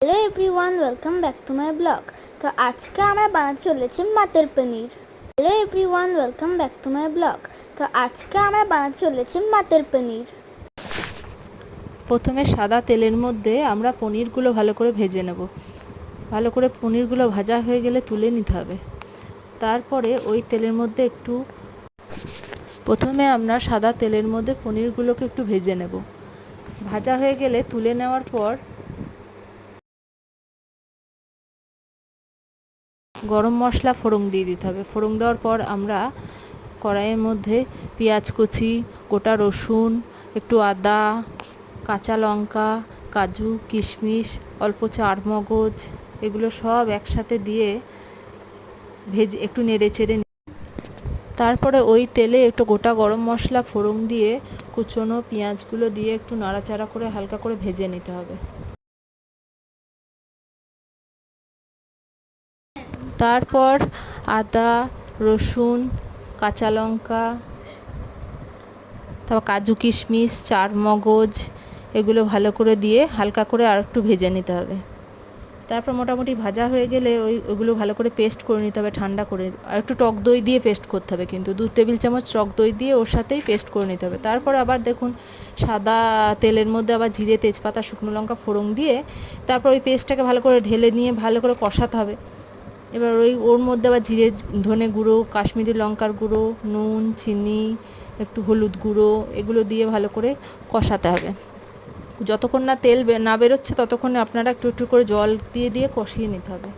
Hello everyone, welcome back to my blog. তো আজকে আমরা বানাতে চলেছি matar paneer. Hello everyone, welcome back to my blog. তো আজকে আমরা বানাতে চলেছি মটর পনির। প্রথমে সাদা তেলের মধ্যে আমরা পনিরগুলো ভালো করে ভেজে নেব। ভালো করে পনিরগুলো ভাজা হয়ে গেলে তুলে নিতে হবে। তারপরে ওই তেলের মধ্যে প্রথমে আমরা সাদা তেলের মধ্যে পনিরগুলোকে একটু ভেজে নেব। ভাজা হয়ে গেলে তুলে নেওয়ার পর গরম মশলা ফোড়ন দিয়ে দিতে হবে। ফোড়ন দেওয়ার পর আমরা কড়াইয়ের মধ্যে পেঁয়াজ কুচি, গোটা রসুন, একটু আদা, কাঁচা লঙ্কা, কাজু, কিশমিশ, অল্প চারমগজ, এগুলো সব একসাথে দিয়ে ভেজে একটু নেড়ে চেড়ে তারপরে ওই তেলে একটু গোটা গরম মশলা ফোড়ন দিয়ে কুচনো পেঁয়াজগুলো দিয়ে একটু নাড়াচাড়া করে হালকা করে ভেজে নিতে হবে। তারপর আদা, রসুন, কাঁচা লঙ্কা, তারপর কাজু কিশমিশ, চারমগজ, এগুলো ভালো করে দিয়ে হালকা করে আর একটু ভেজে নিতে হবে। তারপর মোটামুটি ভাজা হয়ে গেলে ওইগুলো ভালো করে পেস্ট করে নিতে হবে, ঠান্ডা করে। আর একটু টক দই দিয়ে পেস্ট করতে হবে, কিন্তু 2 টেবিল চামচ টক দই দিয়ে ওর সাথেই পেস্ট করে নিতে হবে। তারপর আবার দেখুন সাদা তেলের মধ্যে আবার জিরে, তেজপাতা, শুকনো লঙ্কা ফোড়ন দিয়ে তারপর ওই পেস্টটাকে ভালো করে ঢেলে নিয়ে ভালো করে কষাতে হবে। এবার ওর মধ্যে আবার জিরে, ধনে গুঁড়ো, কাশ্মীরি লঙ্কার গুঁড়ো, নুন, চিনি, একটু হলুদ গুঁড়ো, এগুলো দিয়ে ভালো করে কষাতে হবে। যতক্ষণ না তেল না বেরোচ্ছে ততক্ষণে আপনারা একটু একটু করে জল দিয়ে দিয়ে কষিয়ে নিতে হবে।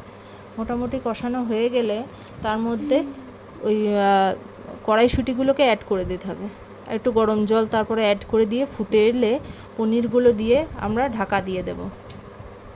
মোটামুটি কষানো হয়ে গেলে তার মধ্যে ওই কড়াইশুঁটিগুলোকে অ্যাড করে দিতে হবে। একটু গরম জল তারপরে অ্যাড করে দিয়ে ফুটে এলে পনিরগুলো দিয়ে আমরা ঢাকা দিয়ে দেবো।